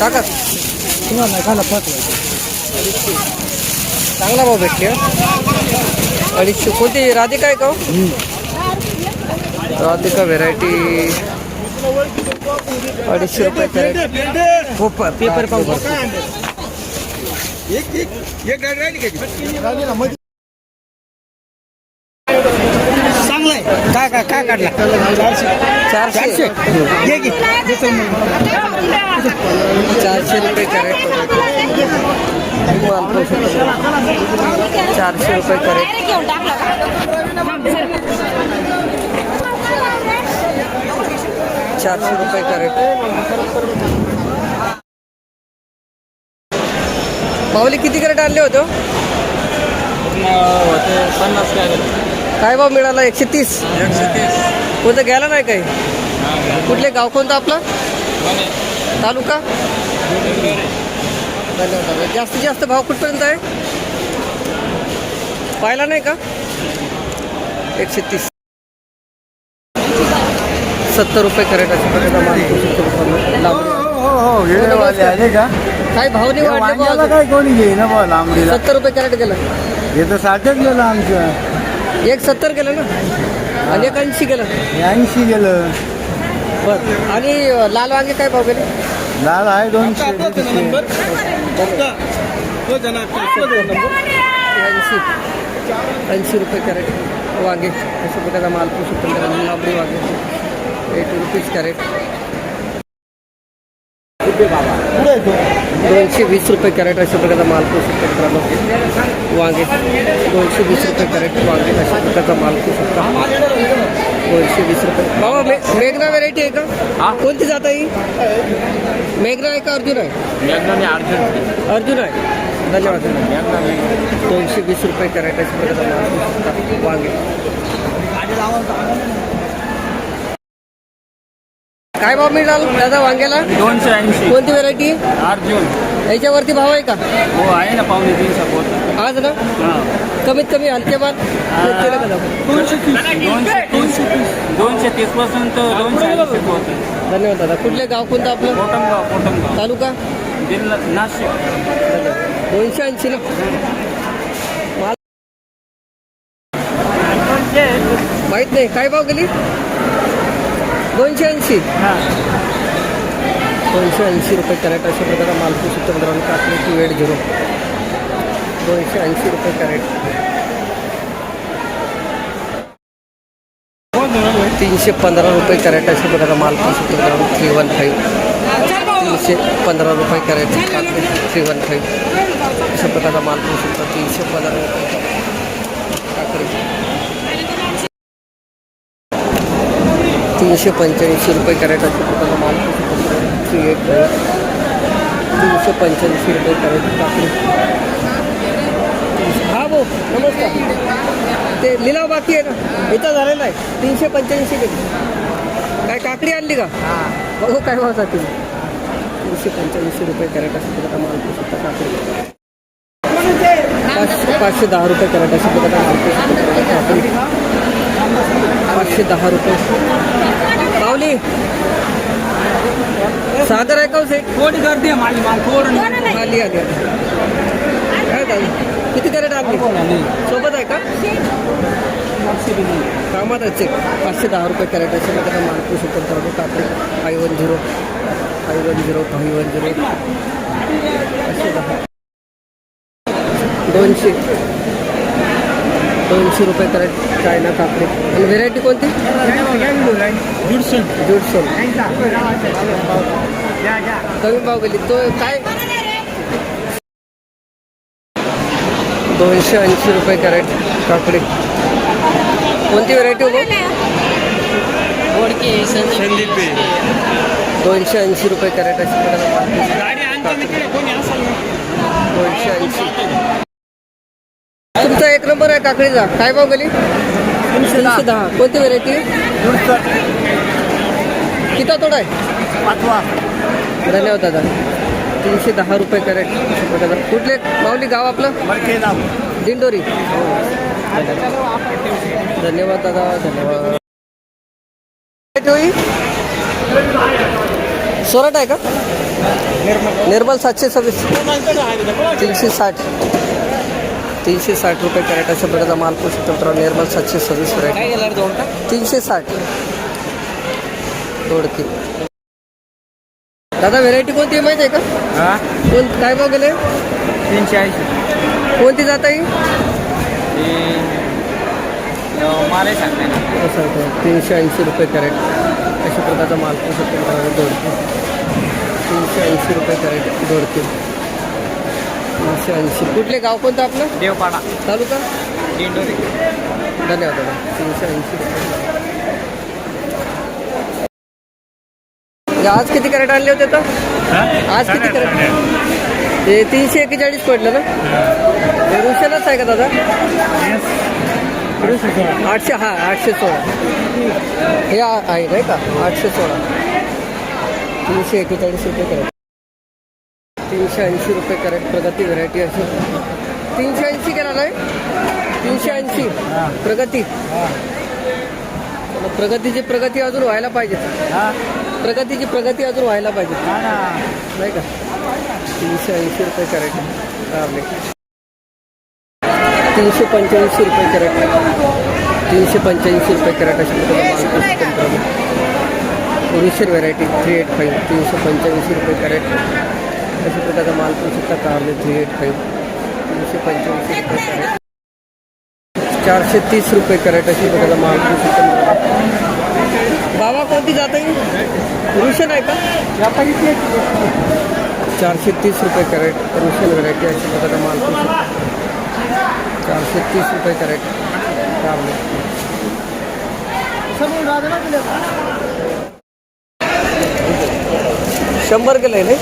टाका तुम्हाला नाही खायला पाच चांगला भाव भेटले 250. कोणती राधिका आहे का हो? राधिका व्हेरायटी 250 रुपये कॅरेट. पेपर पाहू चांगला आहे. काय काय काय काढला 400 400 रुपये कॅरेट. 400 रुपये कॅरेट. 400 रुपये कॅरेट. माऊली किती कॅरेट आणले होते? 50 कॅरेट. काय भाव मिळाला? 130. कोणतं घ्यायला नाही काही? कुठले गाव कोणतं आपलं? तालुका? धन्यवाद. जास्तीत जास्त भाव कुठपर्यंत आहे? पाहिला नाही का? 130. 70 रुपये कॅरेट अशा प्रकारचा माल. काय भाव नाही वाढले? काय कोणी घे ना बा लांबडीला 70 रुपये कॅरेट गेलं. हे तर 60च गेलं आमचं. 170 गेलं ना आणि 80 गेलं. 80 गेलं. बरं. आणि लाल वांगे काय भाव गेले? लाल आहे 200. 80 रुपये कॅरेट वांगे अशा प्रकारचा माल. लांबडी वांगे 80 रुपीज कॅरेट. 220 रुपये कॅरेट अशा प्रकारचा माल. पोषक मित्रांनो वांगे 220 रुपये कॅरेट. वांगे अशा प्रकारचा माल. 220 रुपये. बाबा मेघना व्हेरायटी आहे का? कोणती जात आहे? मेघना आहे का अर्जुन आहे? अर्जुन आहे. धन्यवाद. 220 रुपये कॅरेट अशा प्रकारचा माल. वांगे काय भाव मिळाला दादा वांग्याला? 280. कोणती व्हेरायटी? अर्जुन. याच्यावरती भाव आहे का? हो आहे ना. 250 आज ना कमीत कमी हलके माल 230 पासून तर 280 होतं. धन्यवाद दादा. कुठले गाव कोणतं आपलं? कोटमगाव. तालुका? जिल्हा नाशिक. 280 ना माल. माहित नाही काय भाव गेली? 280. 280 रुपये कॅरेट अशा प्रकारे माल. पोषक मित्रांनो कापणीची वेळ 0. 280 रुपये कॅरेट. 315 रुपये कॅरेट अशा प्रकारे माल. पोषक मित्रांनो 315. 315 रुपये कॅरेट. 315 अशा प्रकारचा माल. पोषक 315 रुपये काकडी. 385 रुपये कॅरेट अशा प्रकारचा माल. 385 रुपये कॅरेट काकडी. हा भाऊ नमस्कार. ते लिलाव बाकी आहे ना? इथं झालेला आहे. 385 गेली. काय काकडी आणली का? बघू काय भाव जाते. 385 रुपये कॅरेट अशा प्रकारचा माल. काकडी 510 रुपये कॅरेट अशा प्रकारचा माल. काकडी 510 रुपये. पावली सागर आहे का? थोडी गर्दी आहे माझी माल. थोडं आली आली. काय झालं? किती कॅरेट आणली? सोबत आहे का? कामात आहे. 510 रुपये कॅरेट अशा प्रकारचा माल. पोषक मित्रांनो काकडी 510 510 510 510 200 रुपये कॅरेट चायना काकडी. आणि व्हेरायटी कोणती? जुडसन. कमी भाव गेली तो काय? 280 रुपये कॅरेट काकडी. कोणती व्हेरायटी हो? बोडके संदीप 280 रुपये कॅरेट अशी प्रकारचा माल. 280. तुमचा एक नंबर आहे काकडीचा. काय भाव गेली? 310. कोणती व्हेरायटी? किती तोडा आहे? 5वा. धन्यवाद दादा. 310 रुपये कॅरेट अशा प्रकारचा. कुठले माऊली गाव आपलं? दिंडोरी. धन्यवाद दादा. धन्यवाद. सोरट आहे का? निर्मल 726 360 360 रुपये कॅरेट अशा प्रकारचा माल पोषक मित्रांनो. निर्मल 726 व्हरायटी 360 दोडकी. दादा व्हेरायटी कोणती आहे माहिती आहे का? काय भाव गेले? 380. कोणती जात आहे? मला सांगते ना. 380 रुपये कॅरेट अशा प्रकारचा माल पोषक मित्रांनो. दोडकी 380 रुपये कॅरेट दोडकी 380. कुठले गाव कोणतं आपलं? देवपाडा तालुका दिंडोरी. धन्यवाद दादा. 380 रुपये. आज किती कॅरेट आणले होते तर? आज किती कॅरेट? ते 341 पडलं ना? हे रुशनच आहे का दादा? 800. हां 816 हे आहे नाही का? 816 341 रुपये कॅरेट. 380 रुपये कॅरेट प्रगती व्हरायटी अशी 380 केला नाही? 380 प्रगती. प्रगतीची प्रगती अजून व्हायला पाहिजे. प्रगतीची प्रगती अजून व्हायला पाहिजे नाही का? 380 रुपये कॅरेट रावले. 385 रुपये कॅरेट 385 रुपये कॅरेट अशी प्रकारचा रुशियर व्हरायटी 385 385 रुपये कॅरेट अशा प्रकारचा माल पण सुद्धा कारले 385 385 रुपये कॅरेट. 430 रुपये कॅरेट अशी प्रकारचा माल पण सुद्धा. बाबा कोणती जात आहे? रुशन आहे का? 430 रुपये कॅरेट रुशन व्हरायटी अशा प्रकारचा माल पण सुद्धा. 430 रुपये कॅरेट कारले. 100 गेलं आहे नाही?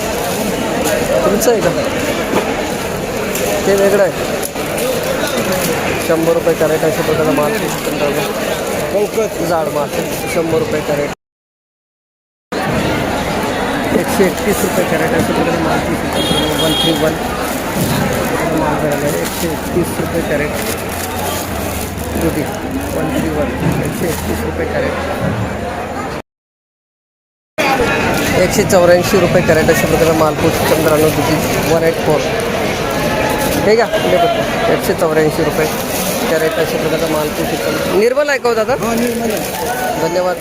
तुमचं आहे का? ते वेगळं आहे. 100 रुपये कॅरेट अशा प्रकारचा माल जाड माल 100 रुपये कॅरेट. 131 रुपये कॅरेट अशा प्रकारचा माल 131 माल झालेला आहे. 131 रुपये कॅरेट दुधी 131 131 रुपये कॅरेट. 184 रुपये कॅरेट अशा प्रकारचा माल पोस्ट 15 दुधी 184 ठीक आहे. 184 रुपये कॅरेट अशा प्रकारचा माल पोस्ट. निर्मल आहे का दादा? धन्यवाद.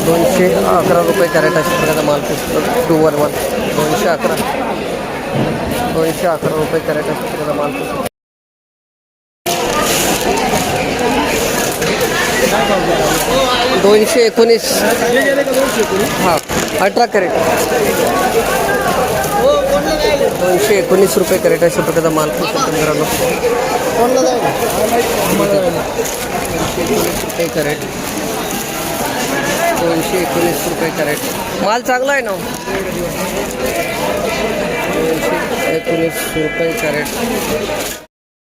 211 रुपये कॅरेट अशा प्रकारचा माल पोस्ट 211 211 रुपये कॅरेट अशा प्रकारचा माल पोस्ट. 219 हां 18 कॅरेट 219 रुपये कॅरेट अशा प्रकारचा माल पोस्ट 15 रुपये कॅरेट 219 रुपये कॅरेट. माल चांगला आहे ना? 219 रुपये कॅरेट